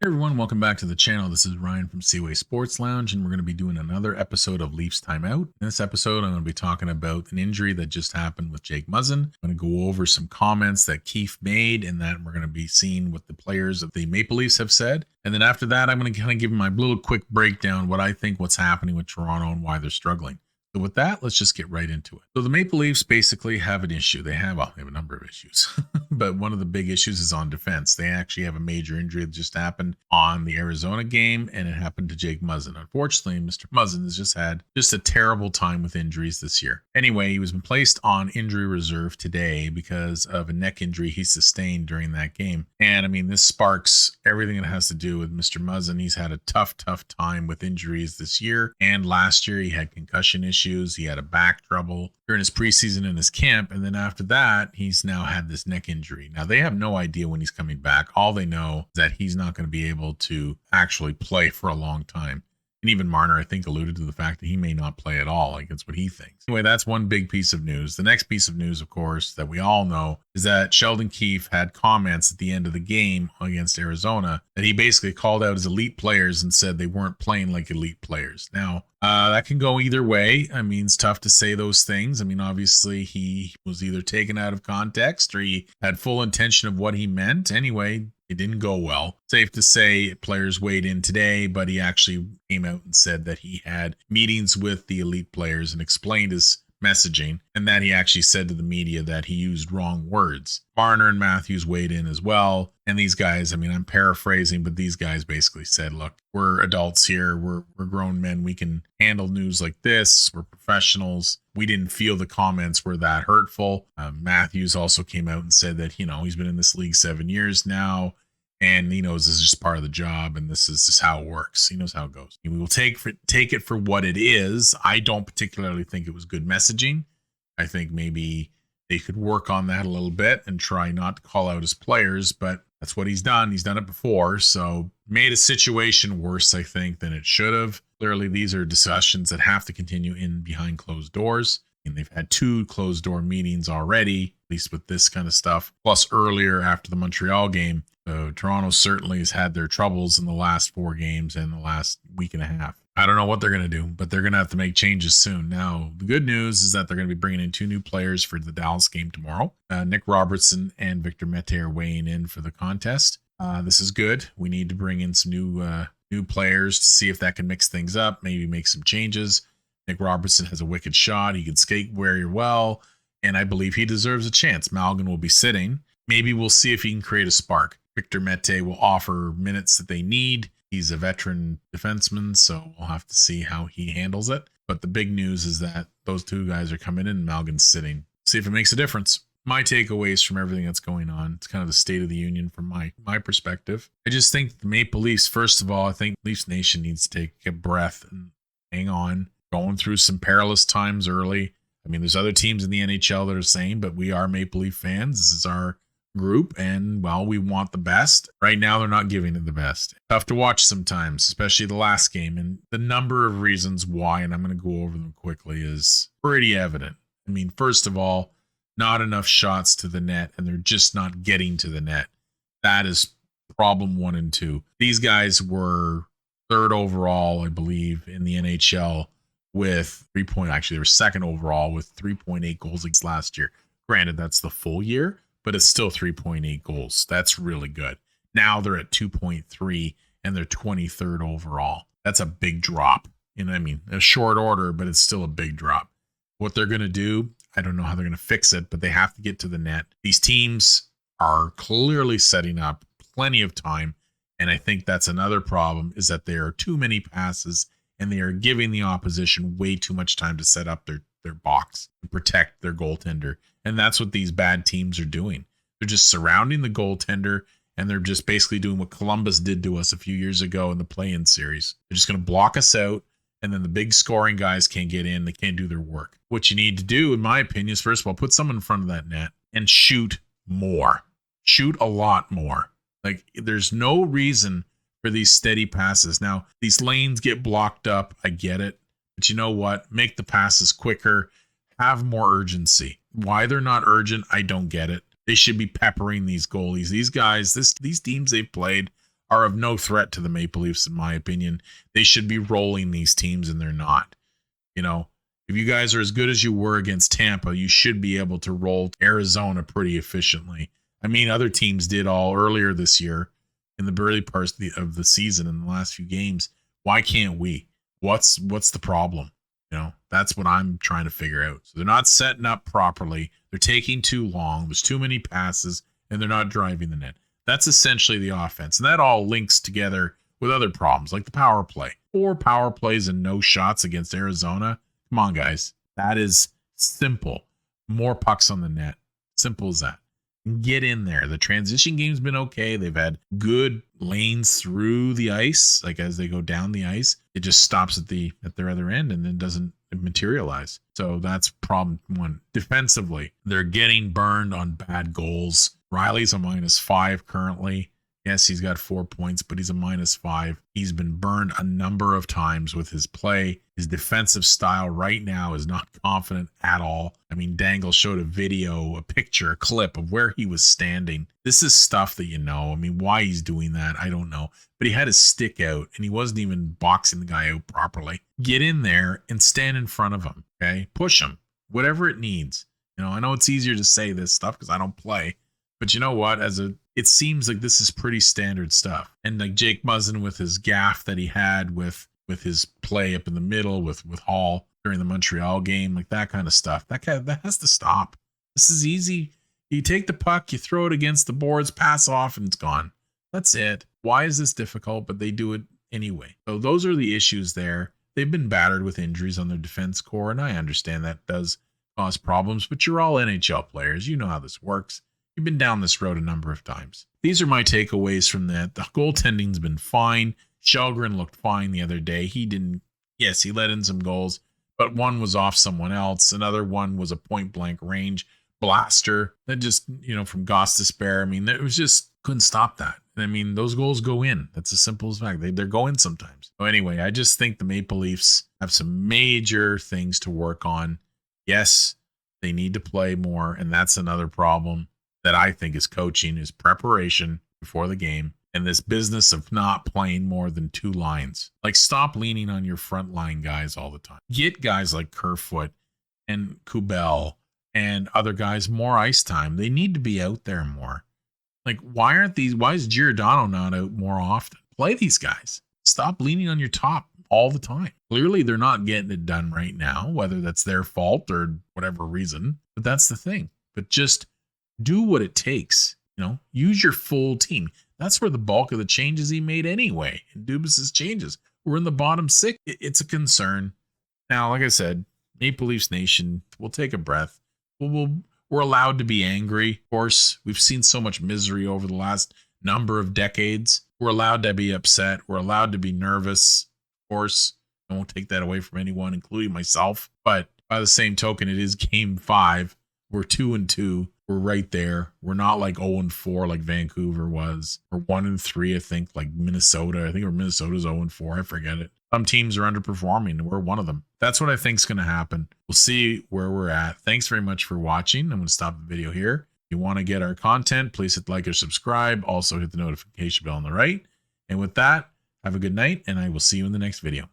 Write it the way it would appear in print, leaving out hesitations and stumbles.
Hey everyone, welcome back to the channel. This is Ryan from Seaway Sports Lounge, and we're going to be doing another episode of Leafs Timeout. In this episode, I'm going to be talking about an injury that just happened with Jake Muzzin. I'm going to go over some comments that Keefe made, and that we're going to be seeing what the players of the Maple Leafs have said. And then after that, I'm going to kind of give my little quick breakdown, what I think what's happening with Toronto and why they're struggling. So with that, let's just get right into it. So the Maple Leafs basically have an issue. They have a number of issues, but one of the big issues is on defense. They actually have a major injury that just happened on the Arizona game, and it happened to Jake Muzzin. Unfortunately, Mr. Muzzin has just had a terrible time with injuries this year. Anyway, he was placed on injury reserve today because of a neck injury he sustained during that game. And I mean, this sparks everything that has to do with Mr. Muzzin. He's had a tough time with injuries this year, and last year he had concussion issues. He had a back trouble during his preseason and his camp. And then after that, he's now had this neck injury. Now, they have no idea when he's coming back. All they know is that he's not going to be able to actually play for a long time. And even Marner, I think, alluded to the fact that he may not play at all. Like, it's what he thinks. Anyway, that's one big piece of news. The next piece of news, of course, that we all know is that Sheldon Keefe had comments at the end of the game against Arizona that he basically called out his elite players and said they weren't playing like elite players. Now, that can go either way. I mean, it's tough to say those things. I mean, obviously, he was either taken out of context or he had full intention of what he meant. Anyway, it didn't go well. Safe to say players weighed in today, but he actually came out and said that he had meetings with the elite players and explained his messaging, and that he actually said to the media that he used wrong words. Marner and Matthews weighed in as well. And these guys, I mean, I'm paraphrasing, but these guys basically said, look, we're adults here. We're grown men. We can handle news like this. We're professionals. We didn't feel the comments were that hurtful. Matthews also came out and said that, he's been in this league 7 years now. And he knows this is just part of the job, and this is just how it works. He knows how it goes. We will take it for what it is. I don't particularly think it was good messaging. I think maybe they could work on that a little bit and try not to call out his players, but that's what he's done. He's done it before, so made a situation worse, I think, than it should have. Clearly, these are discussions that have to continue in behind closed doors. And they've had 2 closed door meetings already, at least with this kind of stuff. Plus earlier after the Montreal game, Toronto certainly has had their troubles in the last 4 games and the last week and a half. I don't know what they're going to do, but they're going to have to make changes soon. Now, the good news is that they're going to be bringing in 2 new players for the Dallas game tomorrow. Nick Robertson and Victor Mete are weighing in for the contest. This is good. We need to bring in some new players to see if that can mix things up, maybe make some changes. Nick Robertson has a wicked shot. He can skate very well, and I believe he deserves a chance. Malgin will be sitting. Maybe we'll see if he can create a spark. Victor Mete will offer minutes that they need. He's a veteran defenseman, so we'll have to see how he handles it. But the big news is that those 2 guys are coming in and Malgin's sitting. See if it makes a difference. My takeaways from everything that's going on, it's kind of the state of the union from my perspective. I just think the Maple Leafs, first of all, I think Leafs Nation needs to take a breath and hang on. Going through some perilous times early. I mean, there's other teams in the NHL that are saying, but we are Maple Leaf fans. This is our group, and, well, we want the best. Right now, they're not giving it the best. Tough to watch sometimes, especially the last game, and the number of reasons why, and I'm going to go over them quickly, is pretty evident. I mean, first of all, not enough shots to the net, and they're just not getting to the net. That is problem 1 and 2. These guys were 3rd overall, I believe, in the NHL with 3 point. Actually, they were 2nd overall with 3.8 goals against last year. Granted, that's the full year, but it's still 3.8 goals. That's really good. Now they're at 2.3 and they're 23rd overall. That's a big drop. I mean, a short order, but it's still a big drop. What they're going to do, I don't know how they're going to fix it, but they have to get to the net. These teams are clearly setting up plenty of time. And I think that's another problem, is that there are too many passes and they are giving the opposition way too much time to set up their box and protect their goaltender. And that's what these bad teams are doing. They're just surrounding the goaltender, and they're just basically doing what Columbus did to us a few years ago in the play-in series. They're just going to block us out, and then the big scoring guys can't get in. They can't do their work. What you need to do, in my opinion, is first of all, put someone in front of that net and shoot more. Shoot a lot more. Like, there's no reason for these steady passes. Now, these lanes get blocked up. I get it. But you know what? Make the passes quicker. Have more urgency. Why they're not urgent, I don't get it. They should be peppering these goalies. These guys, these teams they've played are of no threat to the Maple Leafs, in my opinion. They should be rolling these teams, and they're not. You know, if you guys are as good as you were against Tampa, you should be able to roll Arizona pretty efficiently. I mean, other teams did all earlier this year in the early parts of the season in the last few games. Why can't we? What's the problem? You know, that's what I'm trying to figure out. So they're not setting up properly. They're taking too long. There's too many passes, and they're not driving the net. That's essentially the offense. And that all links together with other problems like the power play. 4 power plays and no shots against Arizona. Come on, guys. That is simple. More pucks on the net. Simple as that. Get in there. The transition game's been okay. They've had good lanes through the ice. Like as they go down the ice, it just stops at their other end and then doesn't materialize. So that's problem one. Defensively, they're getting burned on bad goals. Riley's a -5 currently. Yes, he's got 4 points, but he's a -5. He's been burned a number of times with his play. His defensive style right now is not confident at all. I mean, Dangle showed a video, a picture, a clip of where he was standing. This is stuff that you know. I mean, why he's doing that, I don't know. But he had his stick out, and he wasn't even boxing the guy out properly. Get in there and stand in front of him, okay? Push him, whatever it needs. You know, I know it's easier to say this stuff because I don't play. But you know what? It seems like this is pretty standard stuff. And like Jake Muzzin with his gaff that he had with his play up in the middle with Hall during the Montreal game, like that kind of stuff. That has to stop. This is easy. You take the puck, you throw it against the boards, pass off, and it's gone. That's it. Why is this difficult? But they do it anyway. So those are the issues there. They've been battered with injuries on their defense core, and I understand that does cause problems, but you're all NHL players. You know how this works. You've been down this road a number of times. These are my takeaways from that. The goaltending's been fine. Shelgren looked fine the other day. He let in some goals, but one was off someone else. Another one was a point blank range blaster that just, from Goss to spare. I mean, it was just couldn't stop that. I mean, those goals go in. That's as simple as fact. They're going sometimes. So anyway, I just think the Maple Leafs have some major things to work on. Yes, they need to play more, and that's another problem that I think is coaching, is preparation before the game, and this business of not playing more than 2 lines. Like, stop leaning on your front line guys all the time. Get guys like Kerfoot and Kubel and other guys more ice time. They need to be out there more. Like, why is Giordano not out more often? Play these guys. Stop leaning on your top all the time. Clearly, they're not getting it done right now, whether that's their fault or whatever reason, but that's the thing. But just do what it takes. Use your full team. That's where the bulk of the changes he made anyway. And Dubas's changes. We're in the bottom 6. It's a concern. Now, like I said, Maple Leafs Nation, we'll take a breath. We're allowed to be angry. Of course, we've seen so much misery over the last number of decades. We're allowed to be upset. We're allowed to be nervous. Of course, I won't take that away from anyone, including myself. But by the same token, it is game 5. We're 2-2. We're right there. We're not like 0-4 like Vancouver was, or 1-3, I think, like Minnesota. I think Minnesota's 0-4. I forget it. Some teams are underperforming, and we're one of them. That's what I think is going to happen. We'll see where we're at. Thanks very much for watching. I'm going to stop the video here. If you want to get our content, please hit like or subscribe. Also hit the notification bell on the right. And with that, have a good night, and I will see you in the next video.